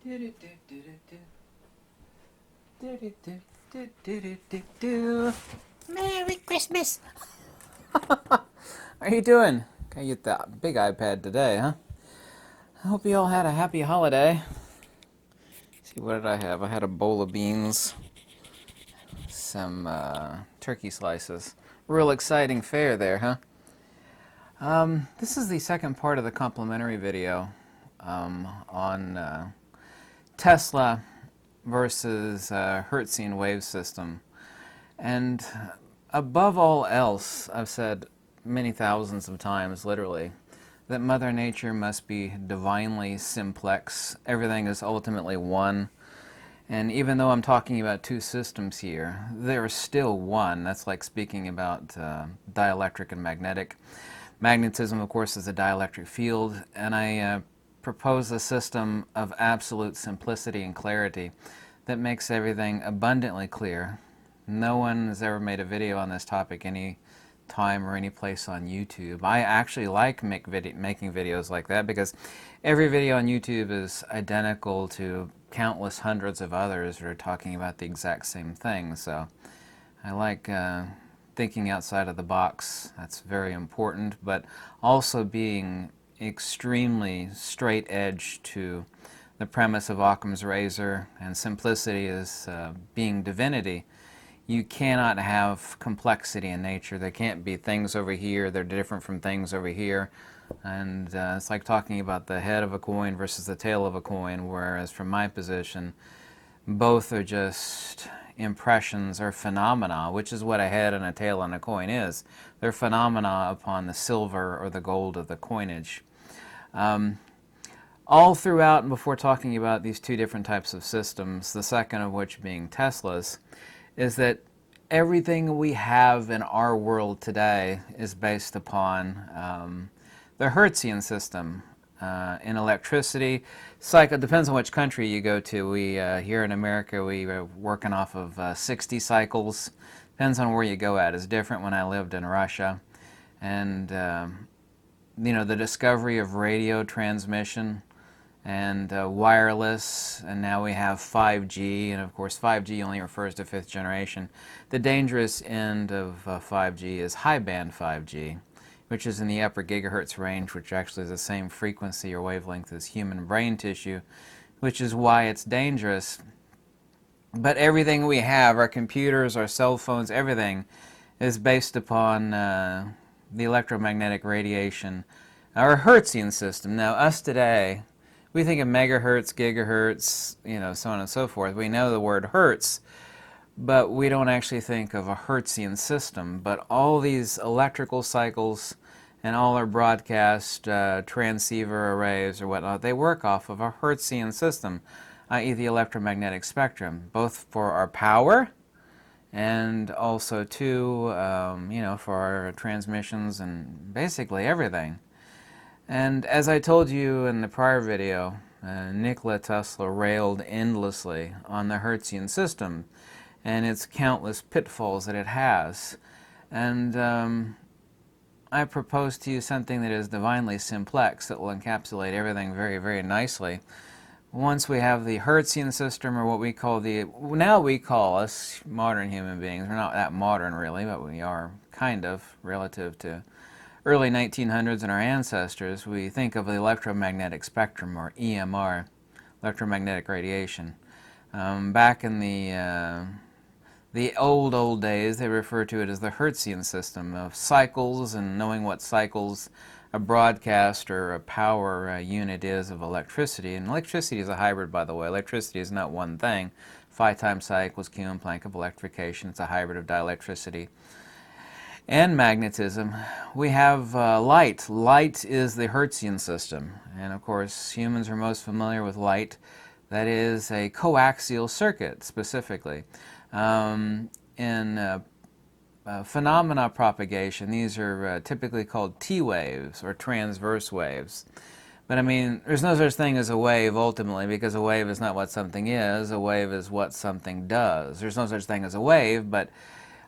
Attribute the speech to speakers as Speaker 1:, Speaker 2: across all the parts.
Speaker 1: Merry Christmas!
Speaker 2: How are you doing? Got you the big iPad today, huh? I hope you all had a happy holiday. Let's see, what did I have? I had a bowl of beans, some turkey slices. Real exciting fare there, huh? This is the second part of the complimentary video on Tesla versus Herzian wave system. And above all else, I've said many thousands of times, literally, that Mother Nature must be divinely simplex. Everything is ultimately one. And even though I'm talking about two systems here, they're still one. That's like speaking about dielectric and magnetic. Magnetism, of course, is a dielectric field, and I propose a system of absolute simplicity and clarity that makes everything abundantly clear. No one has ever made a video on this topic any time or any place on YouTube. I actually like making videos like that because every video on YouTube is identical to countless hundreds of others that are talking about the exact same thing. So I like thinking outside of the box. That's very important, but also being extremely straight edge to the premise of Occam's razor, and simplicity is being divinity. You cannot have complexity in nature. There can't be things over here that are different from things over here. And it's like talking about the head of a coin versus the tail of a coin, whereas from my position, both are just impressions or phenomena, which is what a head and a tail on a coin is. They're phenomena upon the silver or the gold of the coinage. All throughout and before talking about these two different types of systems, the second of which being Tesla's, is that everything we have in our world today is based upon the Herzian system. In electricity, it depends on which country you go to. We here in America, we are working off of 60 cycles. Depends on where you go at. It's different when I lived in Russia. And you know, the discovery of radio transmission and wireless, and now we have 5G, and of course 5G only refers to 5th generation. The dangerous end of 5G is high band 5G, which is in the upper gigahertz range, which actually is the same frequency or wavelength as human brain tissue, which is why it's dangerous. But everything we have, our computers, our cell phones, everything is based upon the electromagnetic radiation, our Herzian system. Now, us today, we think of megahertz, gigahertz, you know, so on and so forth. We know the word hertz, but we don't actually think of a Herzian system. But all these electrical cycles and all our broadcast transceiver arrays or whatnot, they work off of a Herzian system, i.e. the electromagnetic spectrum, both for our power and also too, you know, for our transmissions and basically everything. And as I told you in the prior video, Nikola Tesla railed endlessly on the Herzian system and its countless pitfalls that it has. And I propose to you something that is divinely simplex that will encapsulate everything very, very nicely. Once we have the Herzian system, or what we call now we call us modern human beings, we're not that modern really, but we are kind of relative to early 1900s and our ancestors, we think of the electromagnetic spectrum, or EMR, electromagnetic radiation. Back in the old days, they refer to it as the Herzian system of cycles, and knowing what cycles a broadcast or a power unit is of electricity. And electricity is a hybrid, by the way. Electricity is not one thing. Phi times psi equals Q in Planck of electrification. It's a hybrid of dielectricity and magnetism. We have light. Light is the Herzian system. And of course, humans are most familiar with light. That is a coaxial circuit, specifically. In phenomena propagation, these are typically called T waves or transverse waves. But I mean, there's no such thing as a wave ultimately, because a wave is not what something is. A wave is what something does. There's no such thing as a wave, but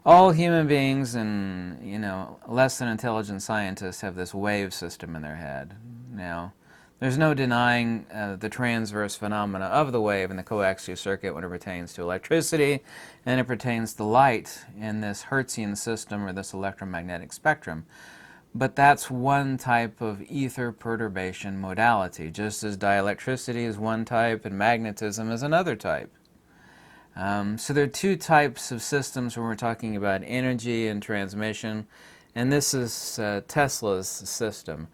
Speaker 2: all human beings and, you know, less than intelligent scientists have this wave system in their head. Now, There's no denying the transverse phenomena of the wave in the coaxial circuit when it pertains to electricity, and it pertains to light in this Herzian system or this electromagnetic spectrum. But that's one type of ether perturbation modality, just as dielectricity is one type and magnetism is another type. So there are two types of systems when we're talking about energy and transmission, and this is Tesla's system.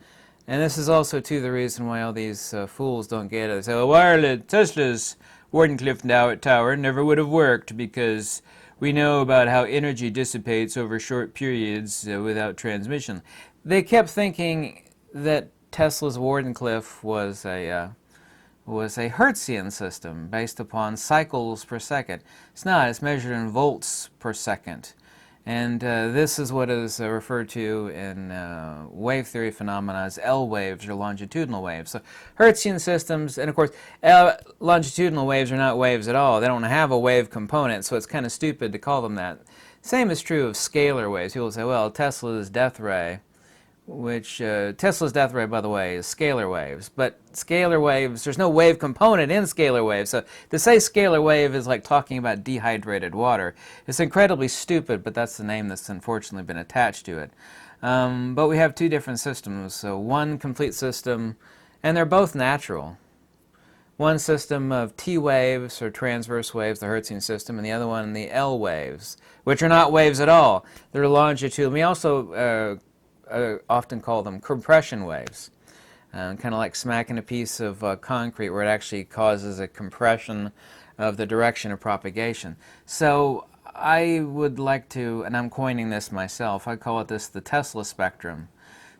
Speaker 2: And this is also, too, the reason why all these fools don't get it. They say, well, Tesla's Wardenclyffe Tower never would have worked because we know about how energy dissipates over short periods without transmission. They kept thinking that Tesla's Wardenclyffe was a Hertzian system based upon cycles per second. It's not. It's measured in volts per second. And this is what is referred to in wave theory phenomena as L waves or longitudinal waves. So Hertzian systems, and of course, longitudinal waves are not waves at all. They don't have a wave component, so it's kind of stupid to call them that. Same is true of scalar waves. People say, well, Tesla's death ray, which Tesla's death ray, by the way, is scalar waves. But scalar waves, there's no wave component in scalar waves. So to say scalar wave is like talking about dehydrated water. It's incredibly stupid, but that's the name that's unfortunately been attached to it. But we have two different systems. So one complete system, and they're both natural. One system of T waves or transverse waves, the Hertzian system, and the other one the L waves, which are not waves at all. They're longitudinal. We also often call them compression waves, kind of like smacking a piece of concrete where it actually causes a compression of the direction of propagation. So I would like to, and I'm coining this myself, I call it the Tesla spectrum.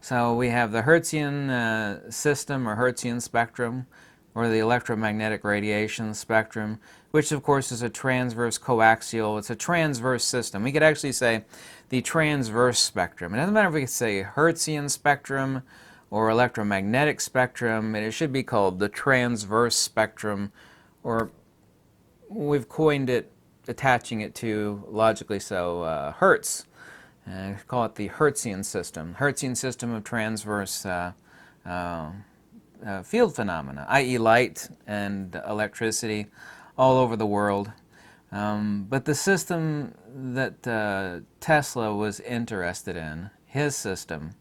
Speaker 2: So we have the Hertzian system or Hertzian spectrum, or the electromagnetic radiation spectrum, which of course is a transverse coaxial. It's a transverse system. We could actually say the transverse spectrum. It doesn't matter if we could say Hertzian spectrum or electromagnetic spectrum. It should be called the transverse spectrum, or we've coined it, attaching it to, logically so, Hertz. Call it the Herzian system. Herzian system of transverse field phenomena, i.e. light and electricity all over the world. But the system that Tesla was interested in, his system,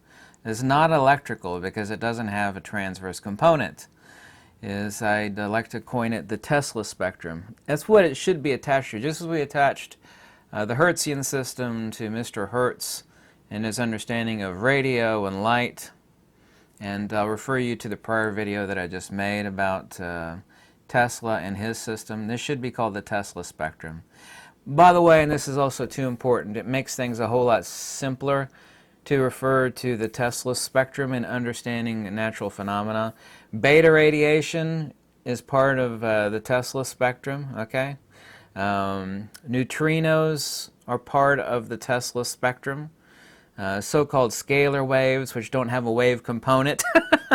Speaker 2: is not electrical because it doesn't have a transverse component. I'd like to coin it the Tesla spectrum. That's what it should be attached to. Just as we attached the Hertzian system to Mr. Hertz and his understanding of radio and light. And I'll refer you to the prior video that I just made about Tesla and his system. This should be called the Tesla spectrum. By the way, and this is also too important, it makes things a whole lot simpler to refer to the Tesla spectrum in understanding natural phenomena. Beta radiation is part of the Tesla spectrum, okay? Neutrinos are part of the Tesla spectrum. So-called scalar waves, which don't have a wave component,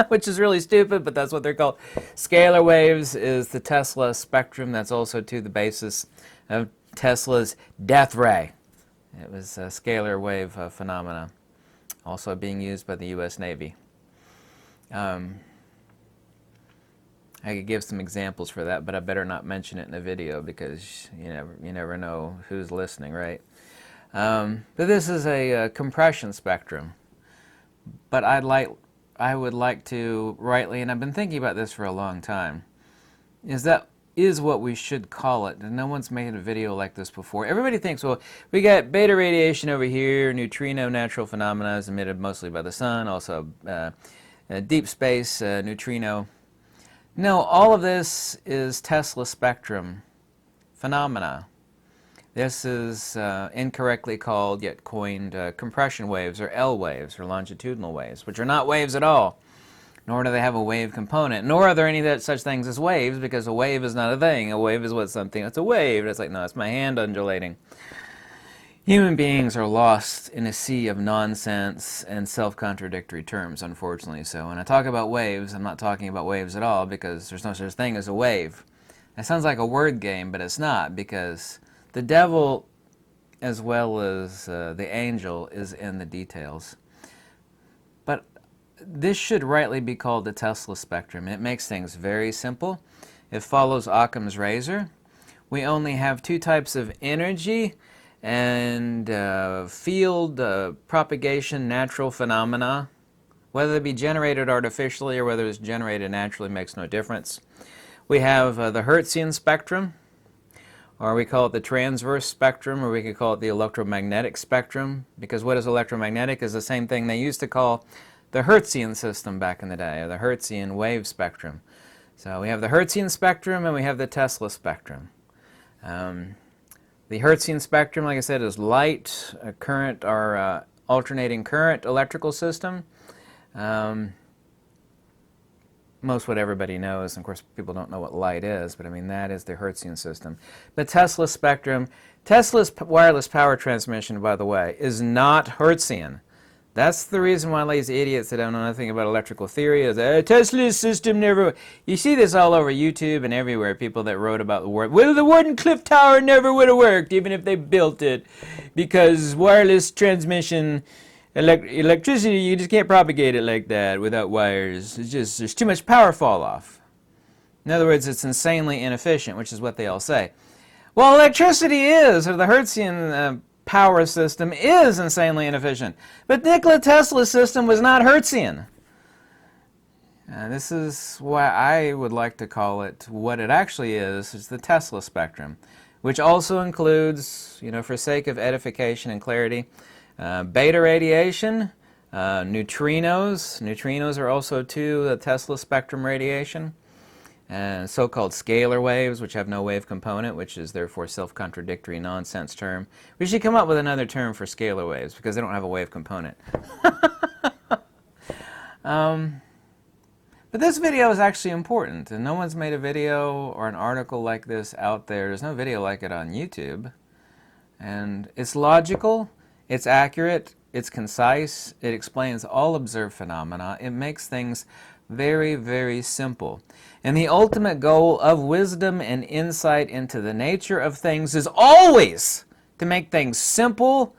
Speaker 2: which is really stupid, but that's what they're called. Scalar waves is the Tesla spectrum. That's also to the basis of Tesla's death ray. It was a scalar wave phenomena, also being used by the U.S. Navy. I could give some examples for that, but I better not mention it in the video because you never know who's listening, right? But this is a compression spectrum. But I would like to rightly, and I've been thinking about this for a long time, is what we should call it. And no one's made a video like this before. Everybody thinks, well, we got beta radiation over here, neutrino natural phenomena is emitted mostly by the sun, also deep space neutrino. No, all of this is Tesla spectrum phenomena. This is incorrectly called, yet coined, compression waves, or L waves, or longitudinal waves, which are not waves at all, nor do they have a wave component, nor are there any such things as waves, because a wave is not a thing. A wave is what something, it's a wave. It's like, no, it's my hand undulating. Human beings are lost in a sea of nonsense and self-contradictory terms, unfortunately. So when I talk about waves, I'm not talking about waves at all, because there's no such thing as a wave. That sounds like a word game, but it's not, because the devil, as well as the angel, is in the details. But this should rightly be called the Tesla spectrum. It makes things very simple. It follows Occam's razor. We only have two types of energy and field propagation natural phenomena. Whether they be generated artificially or whether it's generated naturally makes no difference. We have the Herzian spectrum, or we call it the transverse spectrum, or we could call it the electromagnetic spectrum, because what is electromagnetic is the same thing they used to call the Herzian system back in the day, or the Herzian wave spectrum. So we have the Herzian spectrum and we have the Tesla spectrum. The Herzian spectrum, like I said, is light, current, or alternating current electrical system. Most what everybody knows, and of course people don't know what light is, but I mean that is the Hertzian system. The Tesla spectrum, Tesla's wireless power transmission, by the way, is not Hertzian. That's the reason why lazy idiots that don't know nothing about electrical theory is Tesla's system never... You see this all over YouTube and everywhere, people that wrote about the word, well, the Wardenclyffe Tower never would have worked even if they built it, because wireless transmission... electricity, you just can't propagate it like that without wires. It's just, there's too much power fall off. In other words, it's insanely inefficient, which is what they all say. Well, electricity is, or the Hertzian power system is insanely inefficient. But Nikola Tesla's system was not Hertzian. This is why I would like to call it what it actually is the Tesla spectrum, which also includes, you know, for sake of edification and clarity, beta radiation, neutrinos. Neutrinos are also the Tesla spectrum radiation. And so-called scalar waves, which have no wave component, which is therefore self-contradictory nonsense term. We should come up with another term for scalar waves because they don't have a wave component. But this video is actually important, and no one's made a video or an article like this out there. There's no video like it on YouTube. And it's logical. It's accurate, it's concise, it explains all observed phenomena, it makes things very, very simple. And the ultimate goal of wisdom and insight into the nature of things is always to make things simple,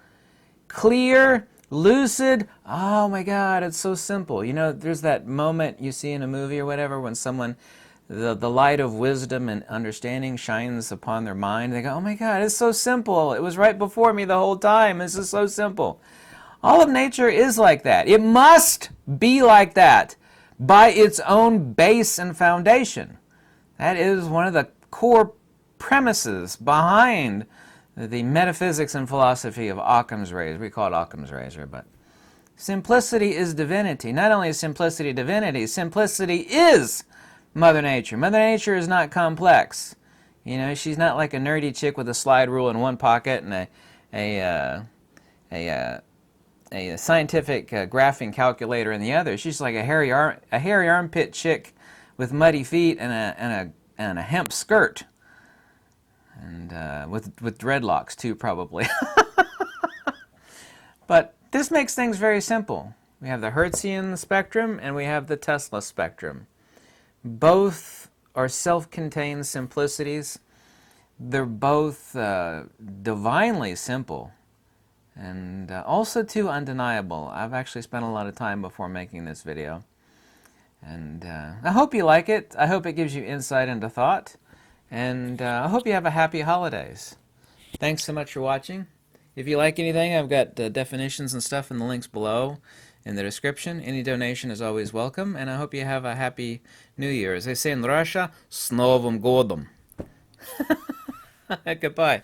Speaker 2: clear, lucid. Oh my God, it's so simple. You know, there's that moment you see in a movie or whatever when someone, the light of wisdom and understanding shines upon their mind. They go, oh my God, it's so simple. It was right before me the whole time. This is so simple. All of nature is like that. It must be like that by its own base and foundation. That is one of the core premises behind the metaphysics and philosophy of Occam's razor. We call it Occam's razor, but simplicity is divinity. Not only is simplicity divinity, simplicity is Mother Nature. Mother Nature is not complex. You know, she's not like a nerdy chick with a slide rule in one pocket and a scientific graphing calculator in the other. She's like a hairy armpit chick with muddy feet and a hemp skirt, and with dreadlocks too, probably. But this makes things very simple. We have the Hertzian spectrum and we have the Tesla spectrum. Both are self-contained simplicities. They're both divinely simple and also too undeniable. I've actually spent a lot of time before making this video. And I hope you like it. I hope it gives you insight into thought. And I hope you have a happy holidays. Thanks so much for watching. If you like anything, I've got definitions and stuff in the links below in the description. Any donation is always welcome, and I hope you have a happy New Year. As they say in Russia, s Novым Годом. Goodbye.